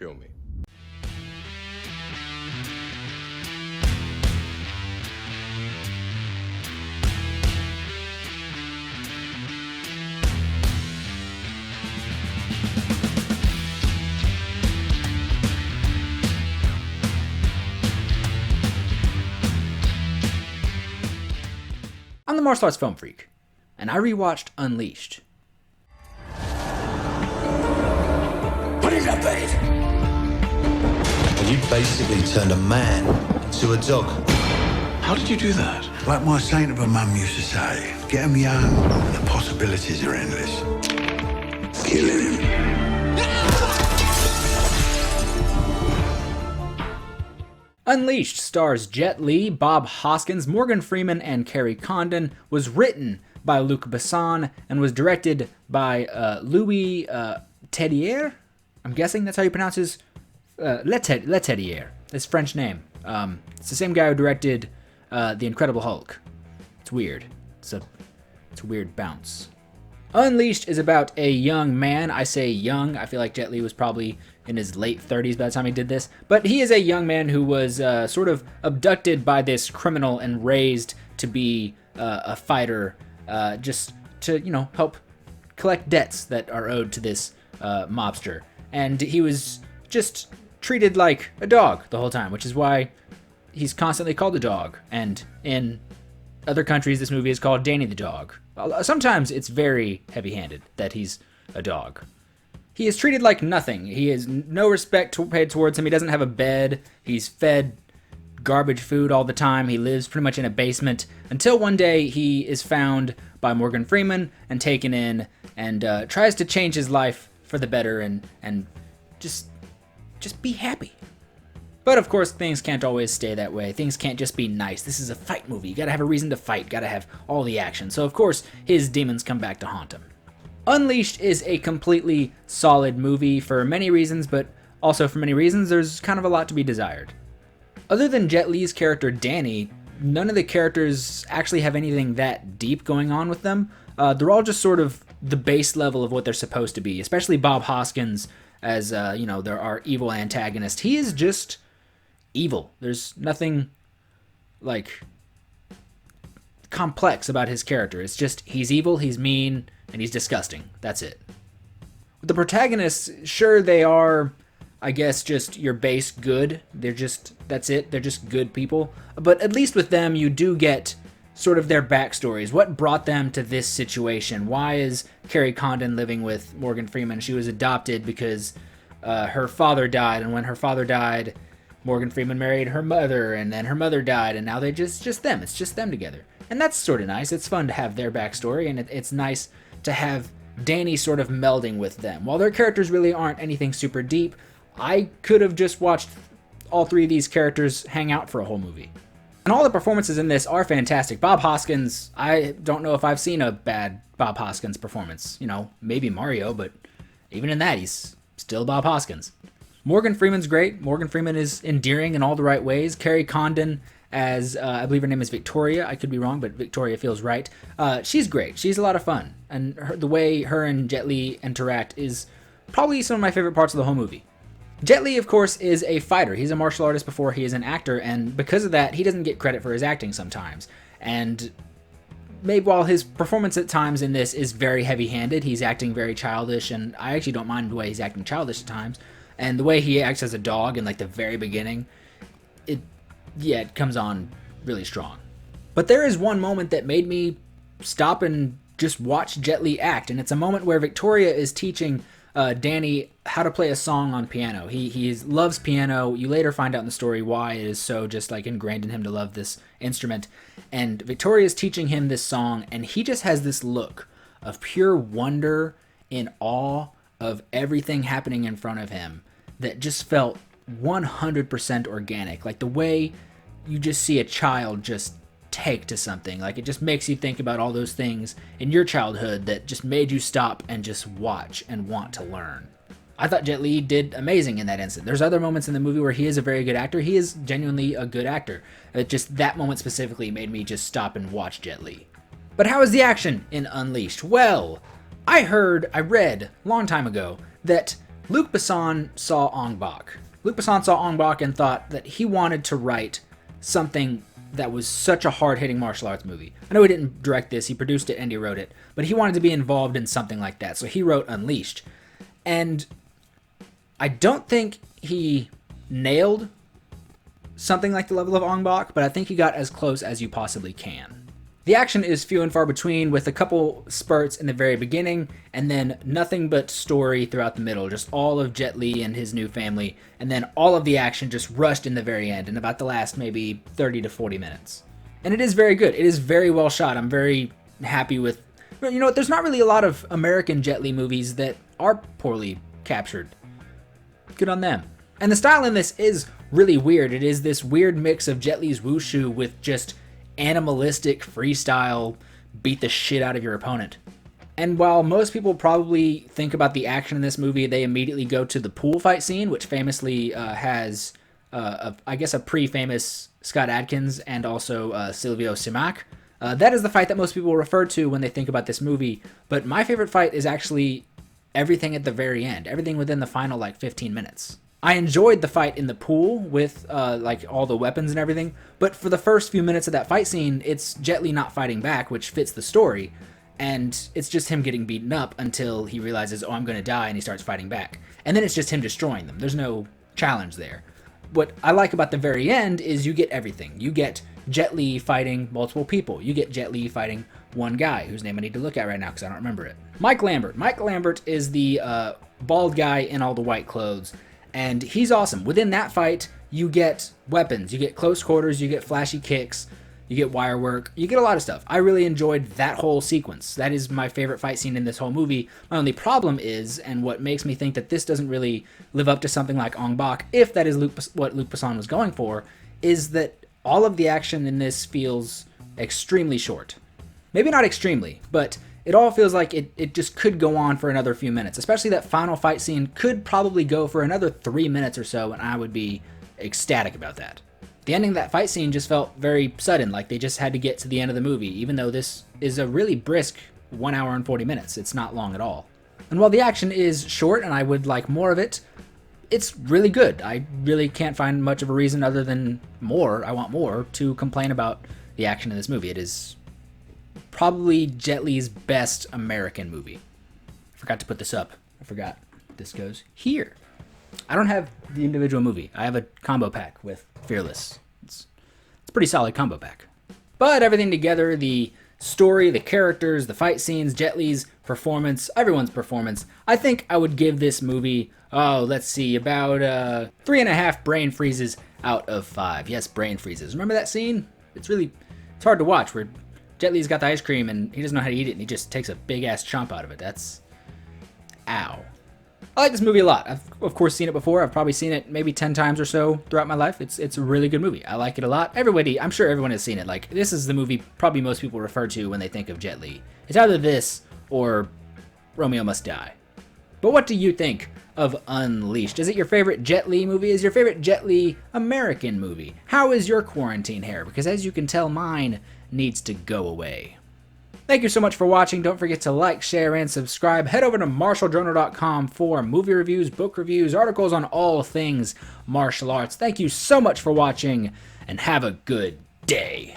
Show me. I'm the Martial Arts Film Freak, and I rewatched Unleashed. Put in the bait! Well, you basically turned a man into a dog. How did you do that? Like my saintable mum used to say, get him young, and the possibilities are endless. Kill him. Unleashed stars Jet Li, Bob Hoskins, Morgan Freeman, and Kerry Condon, was written by Luc Besson, and was directed by Louis Leterrier. I'm guessing that's how you pronounce his Leterrier, his French name. It's the same guy who directed The Incredible Hulk. It's weird. It's a weird bounce. Unleashed is about a young man. I say young. I feel like Jet Li was probably in his late 30s by the time he did this. But he is a young man who was sort of abducted by this criminal and raised to be a fighter, just to, help collect debts that are owed to this mobster. And he was just treated like a dog the whole time, which is why he's constantly called a dog. And in other countries, this movie is called Danny the Dog. Sometimes it's very heavy-handed that he's a dog. He is treated like nothing. He has no respect paid towards him. He doesn't have a bed. He's fed garbage food all the time. He lives pretty much in a basement until one day he is found by Morgan Freeman and taken in and tries to change his life for the better and just be happy. But of course, things can't always stay that way. Things can't just be nice. This is a fight movie. You gotta have a reason to fight. Gotta have all the action. So of course, his demons come back to haunt him. Unleashed is a completely solid movie for many reasons, but also for many reasons, there's kind of a lot to be desired. Other than Jet Li's character Danny, none of the characters actually have anything that deep going on with them. They're all just sort of the base level of what they're supposed to be, especially Bob Hoskins as, they're our evil antagonist. He is just evil. There's nothing, complex about his character. It's just, he's evil, he's mean, and he's disgusting. That's it. With the protagonists, sure, they are, I guess, just your base good. That's it. They're just good people. But at least with them, you do get sort of their backstories. What brought them to this situation? Why is Kerry Condon living with Morgan Freeman? She was adopted because her father died, and when her father died, Morgan Freeman married her mother, and then her mother died, and now they just them. It's just them together. And that's sort of nice. It's fun to have their backstory, and it's nice to have Danny sort of melding with them. While their characters really aren't anything super deep, I could have just watched all three of these characters hang out for a whole movie. And all the performances in this are fantastic. Bob Hoskins, I don't know if I've seen a bad Bob Hoskins performance. Maybe Mario, but even in that, he's still Bob Hoskins. Morgan Freeman's great. Morgan Freeman is endearing in all the right ways. Kerry Condon as, I believe her name is Victoria. I could be wrong, but Victoria feels right. She's great. She's a lot of fun. And the way her and Jet Li interact is probably some of my favorite parts of the whole movie. Jet Li, of course, is a fighter. He's a martial artist before he is an actor, and because of that, he doesn't get credit for his acting sometimes. And maybe while his performance at times in this is very heavy-handed, he's acting very childish, and I actually don't mind the way he's acting childish at times. And the way he acts as a dog in the very beginning, it comes on really strong. But there is one moment that made me stop and just watch Jet Li act, and it's a moment where Victoria is teaching Danny how to play a song on piano. He loves piano. You later find out in the story why it is so just ingrained in him to love this instrument. And Victoria is teaching him this song, and he just has this look of pure wonder and awe of everything happening in front of him that just felt 100% organic. Like the way you just see a child just take to something. It just makes you think about all those things in your childhood that just made you stop and just watch and want to learn. I thought Jet Li did amazing in that instant. There's other moments in the movie where he is a very good actor. He is genuinely a good actor. Just that moment specifically made me just stop and watch Jet Li. But how is the action in Unleashed? Well, I read a long time ago that Luc Besson saw Ong Bak. Luc Besson saw Ong Bak and thought that he wanted to write something that was such a hard-hitting martial arts movie. I know he didn't direct this, he produced it and he wrote it, but he wanted to be involved in something like that, so he wrote Unleashed. And I don't think he nailed something like the level of Ong Bak, but I think he got as close as you possibly can. The action is few and far between, with a couple spurts in the very beginning, and then nothing but story throughout the middle, just all of Jet Li and his new family, and then all of the action just rushed in the very end, in about the last maybe 30 to 40 minutes. And it is very good. It is very well shot. I'm very happy with... You know what, there's not really a lot of American Jet Li movies that are poorly captured. Good on them. And the style in this is really weird. It is this weird mix of Jet Li's wushu with just animalistic freestyle, beat the shit out of your opponent. And while most people probably think about the action in this movie, they immediately go to the pool fight scene, which famously has, I guess, a pre-famous Scott Adkins and also Silvio Simac. That is the fight that most people refer to when they think about this movie. But my favorite fight is actually everything at the very end, everything within the final, 15 minutes. I enjoyed the fight in the pool with, all the weapons and everything, but for the first few minutes of that fight scene, it's Jet Li not fighting back, which fits the story, and it's just him getting beaten up until he realizes, oh, I'm gonna die, and he starts fighting back. And then it's just him destroying them. There's no challenge there. What I like about the very end is you get everything. You get Jet Li fighting multiple people. You get Jet Li fighting one guy, whose name I need to look at right now because I don't remember it. Mike Lambert. Mike Lambert is the bald guy in all the white clothes, and he's awesome. Within that fight, you get weapons, you get close quarters, you get flashy kicks, you get wire work, you get a lot of stuff. I really enjoyed that whole sequence. That is my favorite fight scene in this whole movie. My only problem is, and what makes me think that this doesn't really live up to something like Ong Bak, if that is what Luc Besson was going for, is that all of the action in this feels extremely short. Maybe not extremely, but it all feels like it just could go on for another few minutes. Especially that final fight scene could probably go for another 3 minutes or so, and I would be ecstatic about that. The ending of that fight scene just felt very sudden, like they just had to get to the end of the movie, even though this is a really brisk 1 hour and 40 minutes. It's not long at all. And while the action is short and I would like more of it, it's really good. I really can't find much of a reason other than more, I want more, to complain about the action in this movie. It is probably Jet Li's best American movie. I forgot to put this up. I forgot. This goes here. I don't have the individual movie. I have a combo pack with Fearless. It's a pretty solid combo pack. But everything together, the story, the characters, the fight scenes, Jet Li's performance, everyone's performance, I think I would give this movie, about 3.5 brain freezes out of 5. Yes, brain freezes. Remember that scene? It's hard to watch where Jet Li's got the ice cream and he doesn't know how to eat it and he just takes a big ass chomp out of it. That's... ow. I like this movie a lot. I've, of course, seen it before. I've probably seen it maybe 10 times or so throughout my life. It's a really good movie. I like it a lot. I'm sure everyone has seen it. Like, this is the movie probably most people refer to when they think of Jet Li. It's either this or Romeo Must Die. But what do you think of Unleashed? Is it your favorite Jet Li movie? Is your favorite Jet Li American movie? How is your quarantine hair? Because as you can tell, mine needs to go away. Thank you so much for watching. Don't forget to like, share, and subscribe. Head over to martialjournal.com for movie reviews, book reviews, articles on all things martial arts. Thank you so much for watching, and have a good day.